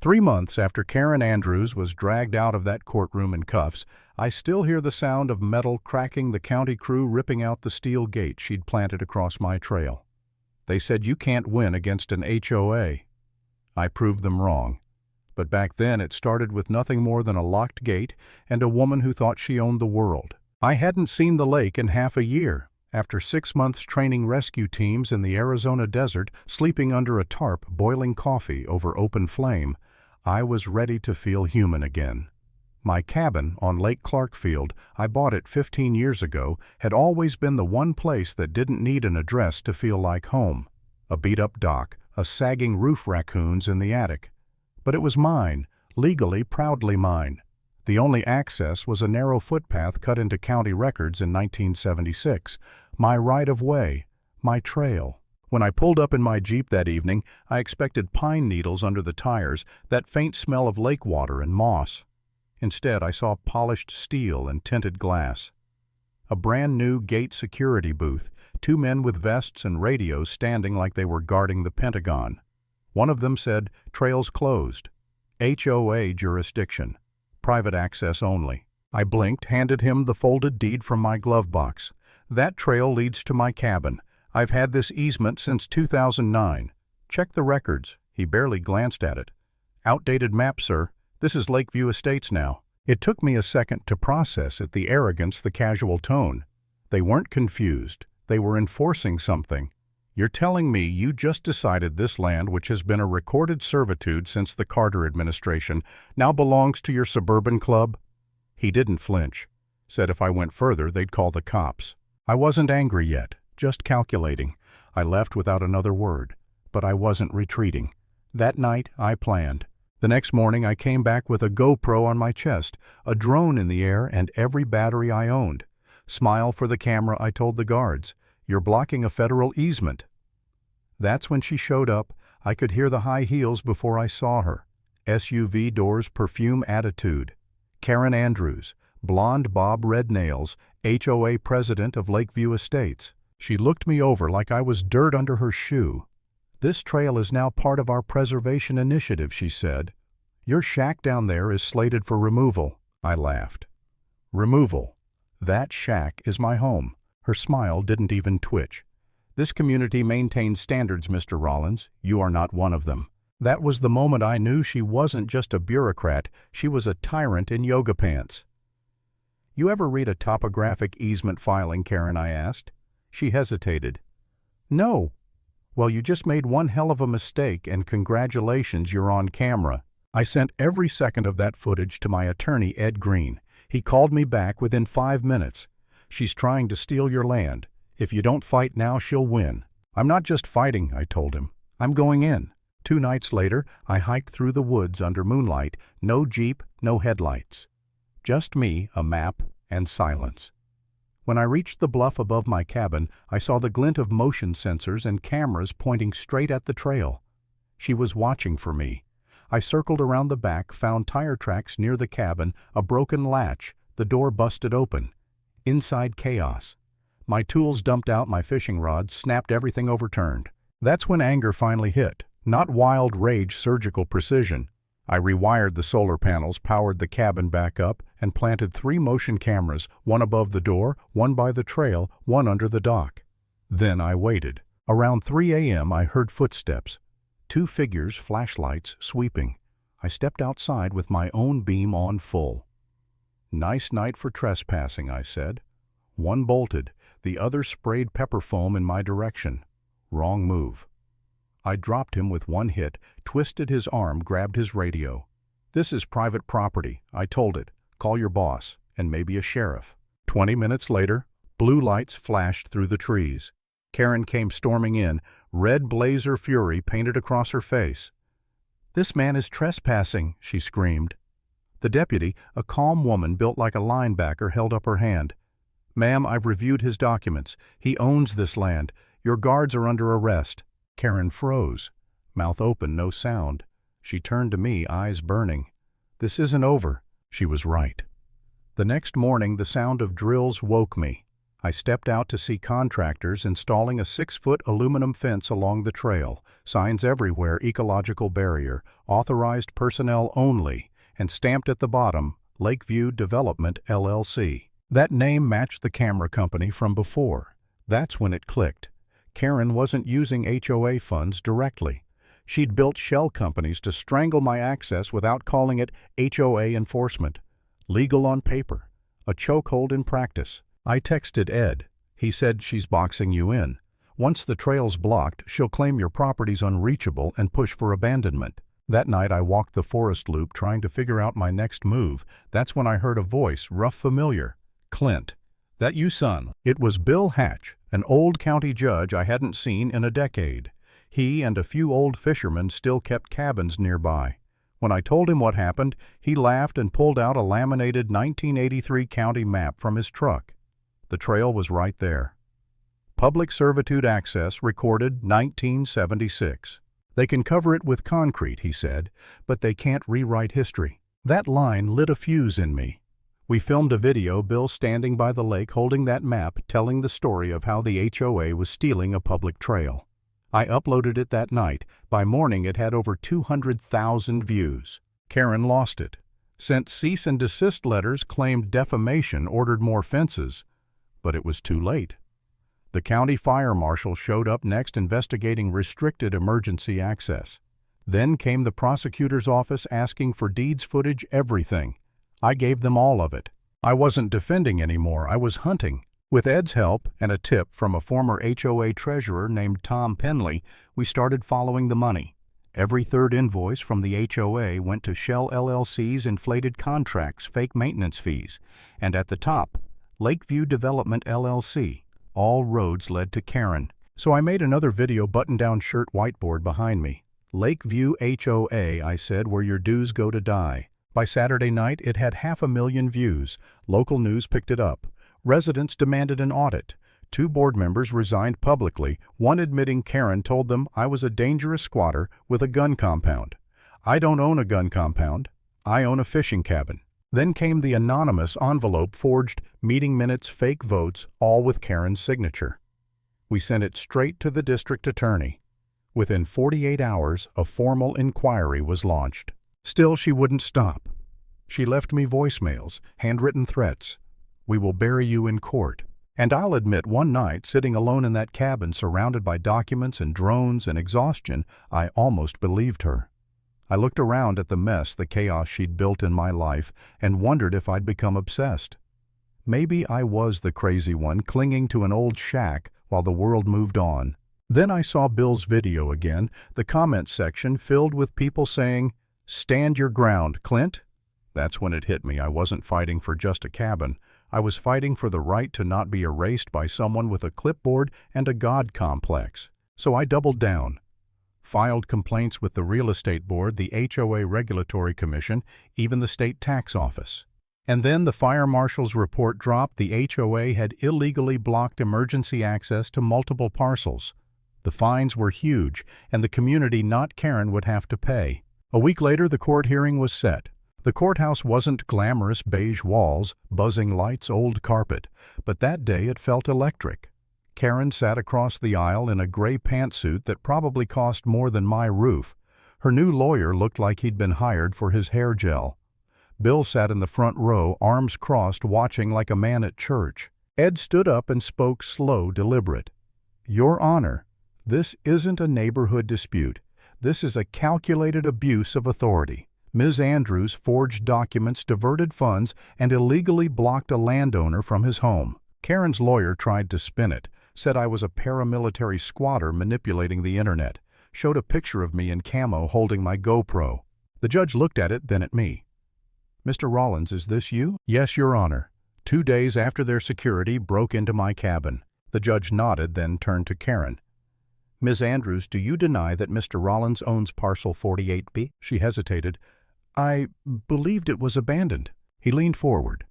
3 months after Karen Andrews was dragged out of that courtroom in cuffs, I still hear the sound of metal cracking, the county crew ripping out the steel gate she'd planted across my trail. They said, "You can't win against an HOA." I proved them wrong. But back then it started with nothing more than a locked gate and a woman who thought she owned the world. I hadn't seen the lake in half a year. After 6 months training rescue teams in the Arizona desert, sleeping under a tarp, boiling coffee over open flame, I was ready to feel human again. My cabin on Lake Clarkfield, I bought it 15 years ago, had always been the one place that didn't need an address to feel like home. A beat-up dock, a sagging roof, raccoons in the attic. But it was mine, legally, proudly mine. The only access was a narrow footpath cut into county records in 1976. My right-of-way, my trail. When I pulled up in my Jeep that evening, I expected pine needles under the tires, that faint smell of lake water and moss. Instead, I saw polished steel and tinted glass. A brand-new gate security booth, 2 men with vests and radios standing like they were guarding the Pentagon. One of them said, "Trails closed. HOA jurisdiction. Private access only." I blinked, handed him the folded deed from my glove box. "That trail leads to my cabin. I've had this easement since 2009. Check the records." He barely glanced at it. "Outdated map, sir. This is Lakeview Estates now." It took me a second to process it, the arrogance, the casual tone. They weren't confused. They were enforcing something. "You're telling me you just decided this land, which has been a recorded servitude since the Carter administration, now belongs to your suburban club?" He didn't flinch. Said if I went further, they'd call the cops. I wasn't angry yet, just calculating. I left without another word. But I wasn't retreating. That night, I planned. The next morning, I came back with a GoPro on my chest, a drone in the air, and every battery I owned. "Smile for the camera," I told the guards. "You're blocking a federal easement." That's when she showed up. I could hear the high heels before I saw her. SUV doors, perfume, attitude. Karen Andrews, blonde bob, red nails, HOA president of Lakeview Estates. She looked me over like I was dirt under her shoe. "This trail is now part of our preservation initiative," she said. "Your shack down there is slated for removal." I laughed. "Removal? That shack is my home." Her smile didn't even twitch. "This community maintains standards, Mr. Rollins. You are not one of them." That was the moment I knew she wasn't just a bureaucrat, she was a tyrant in yoga pants. "You ever read a topographic easement filing, Karen?" I asked. She hesitated. "No." "Well, you just made one hell of a mistake, and congratulations, you're on camera." I sent every second of that footage to my attorney, Ed Green. He called me back within 5 minutes. "She's trying to steal your land. If you don't fight now, she'll win." "I'm not just fighting," I told him. "I'm going in." 2 nights later, I hiked through the woods under moonlight, no Jeep, no headlights. Just me, a map, and silence. When I reached the bluff above my cabin, I saw the glint of motion sensors and cameras pointing straight at the trail. She was watching for me. I circled around the back, found tire tracks near the cabin, a broken latch, the door busted open. Inside, chaos. My tools dumped out, my fishing rods, snapped, everything overturned. That's when anger finally hit. Not wild rage, surgical precision. I rewired the solar panels, powered the cabin back up, and planted 3 motion cameras, one above the door, one by the trail, one under the dock. Then I waited. Around 3 a.m. I heard footsteps. 2 figures, flashlights, sweeping. I stepped outside with my own beam on full. "Nice night for trespassing," I said. One bolted, the other sprayed pepper foam in my direction. Wrong move. I dropped him with one hit, twisted his arm, grabbed his radio. "This is private property," I told it. "Call your boss, and maybe a sheriff." 20 minutes later, blue lights flashed through the trees. Karen came storming in, red blazer fury painted across her face. "This man is trespassing," she screamed. The deputy, a calm woman built like a linebacker, held up her hand. "Ma'am, I've reviewed his documents. He owns this land. Your guards are under arrest." Karen froze, mouth open, no sound. She turned to me, eyes burning. "This isn't over." She was right. The next morning, the sound of drills woke me. I stepped out to see contractors installing a 6-foot aluminum fence along the trail, signs everywhere, ecological barrier, authorized personnel only, and stamped at the bottom, Lakeview Development, LLC. That name matched the camera company from before. That's when it clicked. Karen wasn't using HOA funds directly. She'd built shell companies to strangle my access without calling it HOA enforcement. Legal on paper, a chokehold in practice. I texted Ed. He said she's boxing you in. Once the trail's blocked, she'll claim your property's unreachable and push for abandonment. That night I walked the forest loop trying to figure out my next move. That's when I heard a voice, rough familiar. Clint. That you, son? It was Bill Hatch, an old county judge I hadn't seen in a decade. He and a few old fishermen still kept cabins nearby. When I told him what happened, he laughed and pulled out a laminated 1983 county map from his truck. The trail was right there. Public servitude access recorded 1976. They can cover it with concrete, he said, but they can't rewrite history. That line lit a fuse in me. We filmed a video, Bill standing by the lake holding that map, telling the story of how the HOA was stealing a public trail. I uploaded it that night. By morning it had over 200,000 views. Karen lost it. Sent cease and desist letters, claimed defamation, ordered more fences. But it was too late. The county fire marshal showed up next investigating restricted emergency access. Then came the prosecutor's office asking for deeds footage, everything. I gave them all of it. I wasn't defending anymore, I was hunting. With Ed's help and a tip from a former HOA treasurer named Tom Penley, we started following the money. Every third invoice from the HOA went to Shell LLC's inflated contracts, fake maintenance fees, and at the top, Lakeview Development LLC. All roads led to Karen. So I made another video button-down shirt whiteboard behind me. Lakeview HOA, I said, where your dues go to die. By Saturday night, it had 500,000 views. Local news picked it up. Residents demanded an audit. 2 board members resigned publicly, one admitting Karen told them I was a dangerous squatter with a gun compound. I don't own a gun compound. I own a fishing cabin. Then came the anonymous envelope-forged meeting minutes, fake votes, all with Karen's signature. We sent it straight to the district attorney. Within 48 hours, a formal inquiry was launched. Still, she wouldn't stop. She left me voicemails, handwritten threats. We will bury you in court. And I'll admit, one night, sitting alone in that cabin surrounded by documents and drones and exhaustion, I almost believed her. I looked around at the mess, the chaos she'd built in my life, and wondered if I'd become obsessed. Maybe I was the crazy one clinging to an old shack while the world moved on. Then I saw Bill's video again, the comment section filled with people saying, "Stand your ground, Clint." That's when it hit me. I wasn't fighting for just a cabin. I was fighting for the right to not be erased by someone with a clipboard and a God complex. So I doubled down. Filed complaints with the Real Estate Board, the HOA Regulatory Commission, even the State Tax Office. And then the fire marshal's report dropped. The HOA had illegally blocked emergency access to multiple parcels. The fines were huge, and the community, not Karen, would have to pay. A week later, the court hearing was set. The courthouse wasn't glamorous beige walls, buzzing lights, old carpet, but that day it felt electric. Karen sat across the aisle in a gray pantsuit that probably cost more than my roof. Her new lawyer looked like he'd been hired for his hair gel. Bill sat in the front row, arms crossed, watching like a man at church. Ed stood up and spoke slow, deliberate. "Your Honor, this isn't a neighborhood dispute. This is a calculated abuse of authority. Ms. Andrews forged documents, diverted funds, and illegally blocked a landowner from his home." Karen's lawyer tried to spin it, said I was a paramilitary squatter manipulating the internet, showed a picture of me in camo holding my GoPro. The judge looked at it, then at me. "Mr. Rollins, is this you?" "Yes, Your Honor. 2 days after their security broke into my cabin." The judge nodded, then turned to Karen. "Ms. Andrews, do you deny that Mr. Rollins owns parcel 48B? She hesitated. "I believed it was abandoned." He leaned forward.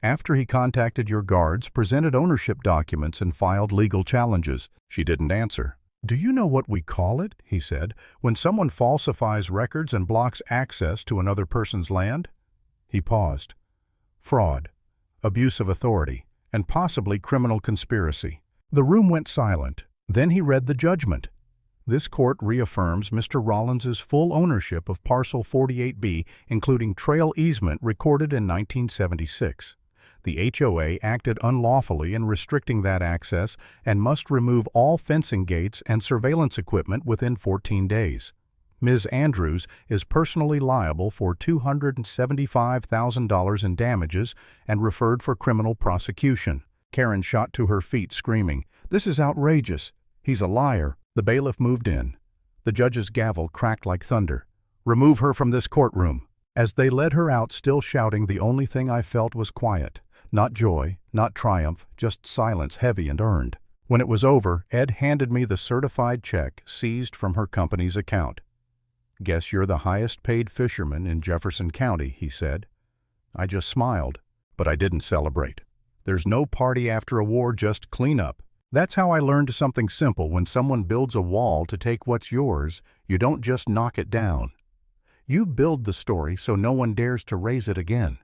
"After he contacted your guards, presented ownership documents, and filed legal challenges." She didn't answer. "Do you know what we call it?" he said, "when someone falsifies records and blocks access to another person's land?" He paused. "Fraud, abuse of authority, and possibly criminal conspiracy. The room went silent. Then he read the judgment. This court reaffirms Mr. Rollins's full ownership of Parcel 48B, including trail easement recorded in 1976. The HOA acted unlawfully in restricting that access and must remove all fencing gates and surveillance equipment within 14 days. Ms. Andrews is personally liable for $275,000 in damages and referred for criminal prosecution. Karen shot to her feet, screaming, "This is outrageous! He's a liar!" The bailiff moved in. The judge's gavel cracked like thunder. "Remove her from this courtroom." As they led her out, still shouting, the only thing I felt was quiet. Not joy, not triumph, just silence, heavy and earned. When it was over, Ed handed me the certified check seized from her company's account. "Guess you're the highest-paid fisherman in Jefferson County," he said. I just smiled, but I didn't celebrate. There's no party after a war, just clean up. That's how I learned something simple. When someone builds a wall to take what's yours, you don't just knock it down. You build the story so no one dares to raise it again.